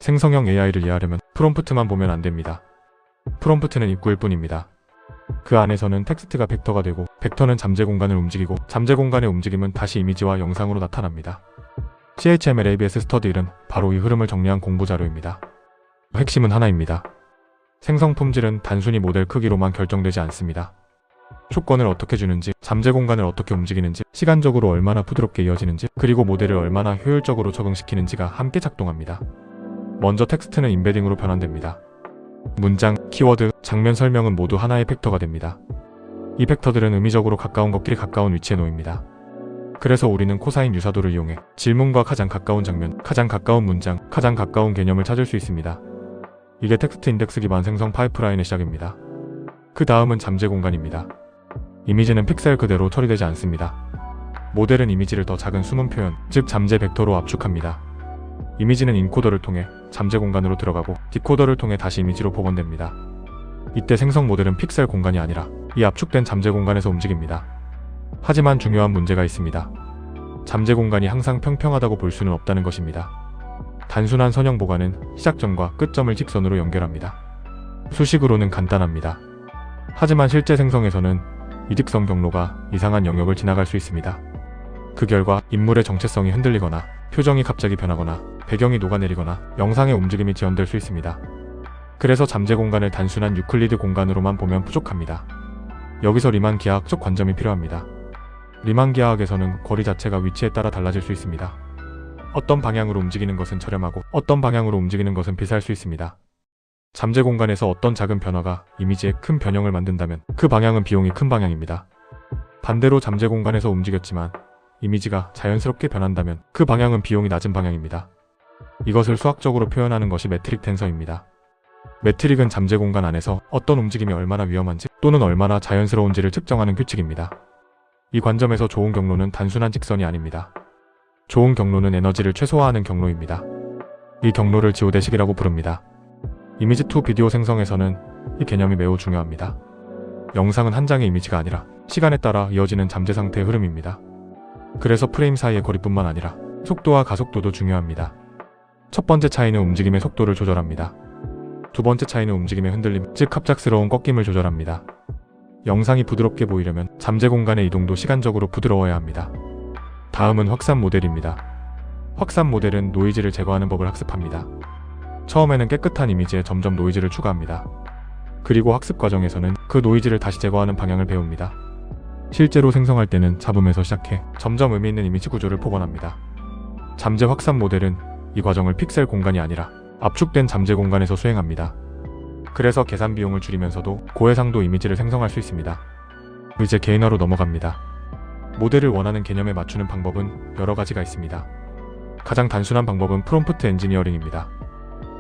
생성형 AI를 이해하려면 프롬프트만 보면 안됩니다. 프롬프트는 입구일 뿐입니다. 그 안에서는 텍스트가 벡터가 되고, 벡터는 잠재 공간을 움직이고, 잠재 공간의 움직임은 다시 이미지와 영상으로 나타납니다. CHML ABS 스터디 1은 바로 이 흐름을 정리한 공부 자료입니다. 핵심은 하나입니다. 생성 품질은 단순히 모델 크기로만 결정되지 않습니다. 조건을 어떻게 주는지, 잠재 공간을 어떻게 움직이는지, 시간적으로 얼마나 부드럽게 이어지는지, 그리고 모델을 얼마나 효율적으로 적응시키는지가 함께 작동합니다. 먼저 텍스트는 임베딩으로 변환됩니다. 문장, 키워드, 장면 설명은 모두 하나의 벡터가 됩니다. 이 벡터들은 의미적으로 가까운 것끼리 가까운 위치에 놓입니다. 그래서 우리는 코사인 유사도를 이용해 질문과 가장 가까운 장면, 가장 가까운 문장, 가장 가까운 개념을 찾을 수 있습니다. 이게 텍스트 인덱스 기반 생성 파이프라인의 시작입니다. 그 다음은 잠재 공간입니다. 이미지는 픽셀 그대로 처리되지 않습니다. 모델은 이미지를 더 작은 숨은 표현, 즉 잠재 벡터로 압축합니다. 이미지는 인코더를 통해 잠재 공간으로 들어가고 디코더를 통해 다시 이미지로 복원됩니다. 이때 생성 모델은 픽셀 공간이 아니라 이 압축된 잠재 공간에서 움직입니다. 하지만 중요한 문제가 있습니다. 잠재 공간이 항상 평평하다고 볼 수는 없다는 것입니다. 단순한 선형 보관은 시작점과 끝점을 직선으로 연결합니다. 수식으로는 간단합니다. 하지만 실제 생성에서는 이직선 경로가 이상한 영역을 지나갈 수 있습니다. 그 결과 인물의 정체성이 흔들리거나 표정이 갑자기 변하거나 배경이 녹아내리거나 영상의 움직임이 지연될 수 있습니다. 그래서 잠재 공간을 단순한 유클리드 공간으로만 보면 부족합니다. 여기서 리만 기하학적 관점이 필요합니다. 리만 기하학에서는 거리 자체가 위치에 따라 달라질 수 있습니다. 어떤 방향으로 움직이는 것은 저렴하고 어떤 방향으로 움직이는 것은 비쌀 수 있습니다. 잠재 공간에서 어떤 작은 변화가 이미지에 큰 변형을 만든다면 그 방향은 비용이 큰 방향입니다. 반대로 잠재 공간에서 움직였지만 이미지가 자연스럽게 변한다면 그 방향은 비용이 낮은 방향입니다. 이것을 수학적으로 표현하는 것이 매트릭 텐서입니다. 매트릭은 잠재 공간 안에서 어떤 움직임이 얼마나 위험한지 또는 얼마나 자연스러운지를 측정하는 규칙입니다. 이 관점에서 좋은 경로는 단순한 직선이 아닙니다. 좋은 경로는 에너지를 최소화하는 경로입니다. 이 경로를 지오대식이라고 부릅니다. 이미지 투 비디오 생성에서는 이 개념이 매우 중요합니다. 영상은 한 장의 이미지가 아니라 시간에 따라 이어지는 잠재 상태의 흐름입니다. 그래서 프레임 사이의 거리뿐만 아니라 속도와 가속도도 중요합니다. 첫 번째 차이는 움직임의 속도를 조절합니다. 두 번째 차이는 움직임의 흔들림, 즉 갑작스러운 꺾임을 조절합니다. 영상이 부드럽게 보이려면 잠재 공간의 이동도 시간적으로 부드러워야 합니다. 다음은 확산 모델입니다. 확산 모델은 노이즈를 제거하는 법을 학습합니다. 처음에는 깨끗한 이미지에 점점 노이즈를 추가합니다. 그리고 학습 과정에서는 그 노이즈를 다시 제거하는 방향을 배웁니다. 실제로 생성할 때는 잡음에서 시작해 점점 의미 있는 이미지 구조를 복원합니다. 잠재 확산 모델은 이 과정을 픽셀 공간이 아니라 압축된 잠재 공간에서 수행합니다. 그래서 계산 비용을 줄이면서도 고해상도 이미지를 생성할 수 있습니다. 이제 개인화로 넘어갑니다. 모델을 원하는 개념에 맞추는 방법은 여러 가지가 있습니다. 가장 단순한 방법은 프롬프트 엔지니어링입니다.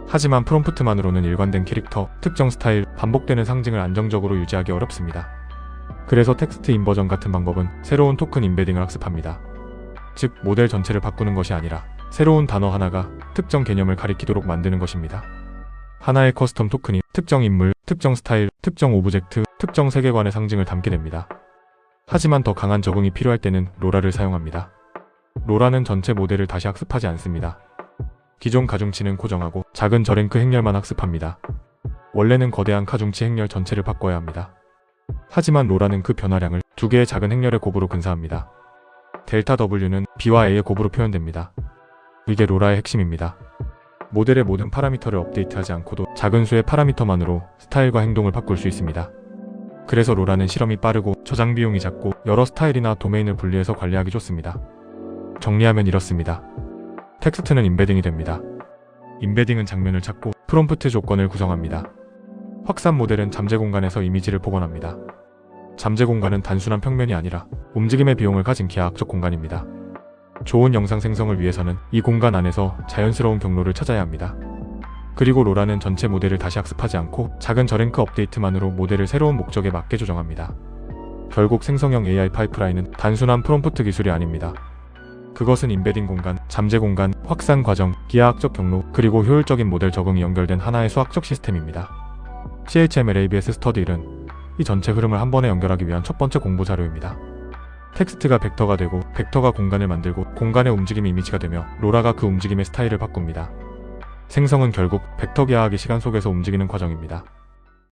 하지만 프롬프트만으로는 일관된 캐릭터, 특정 스타일, 반복되는 상징을 안정적으로 유지하기 어렵습니다. 그래서 텍스트 인버전 같은 방법은 새로운 토큰 임베딩을 학습합니다. 즉, 모델 전체를 바꾸는 것이 아니라 새로운 단어 하나가 특정 개념을 가리키도록 만드는 것입니다. 하나의 커스텀 토큰이 특정 인물, 특정 스타일, 특정 오브젝트, 특정 세계관의 상징을 담게 됩니다. 하지만 더 강한 적응이 필요할 때는 로라를 사용합니다. 로라는 전체 모델을 다시 학습하지 않습니다. 기존 가중치는 고정하고 작은 저랭크 행렬만 학습합니다. 원래는 거대한 가중치 행렬 전체를 바꿔야 합니다. 하지만 로라는 그 변화량을 두 개의 작은 행렬의 곱으로 근사합니다. 델타 W는 B와 A의 곱으로 표현됩니다. 이게 로라의 핵심입니다. 모델의 모든 파라미터를 업데이트하지 않고도 작은 수의 파라미터만으로 스타일과 행동을 바꿀 수 있습니다. 그래서 로라는 실험이 빠르고 저장 비용이 작고 여러 스타일이나 도메인을 분리해서 관리하기 좋습니다. 정리하면 이렇습니다. 텍스트는 임베딩이 됩니다. 임베딩은 장면을 찾고 프롬프트 조건을 구성합니다. 확산 모델은 잠재 공간에서 이미지를 복원합니다. 잠재 공간은 단순한 평면이 아니라 움직임의 비용을 가진 기하학적 공간입니다. 좋은 영상 생성을 위해서는 이 공간 안에서 자연스러운 경로를 찾아야 합니다. 그리고 로라는 전체 모델을 다시 학습하지 않고 작은 저랭크 업데이트만으로 모델을 새로운 목적에 맞게 조정합니다. 결국 생성형 AI 파이프라인은 단순한 프롬프트 기술이 아닙니다. 그것은 임베딩 공간, 잠재 공간, 확산 과정, 기하학적 경로, 그리고 효율적인 모델 적응이 연결된 하나의 수학적 시스템입니다. CHML ABS 스터디 1은 이 전체 흐름을 한 번에 연결하기 위한 첫 번째 공부 자료입니다. 텍스트가 벡터가 되고 벡터가 공간을 만들고 공간의 움직임이 이미지가 되며 로라가 그 움직임의 스타일을 바꿉니다. 생성은 결국 벡터 계하학의 시간 속에서 움직이는 과정입니다.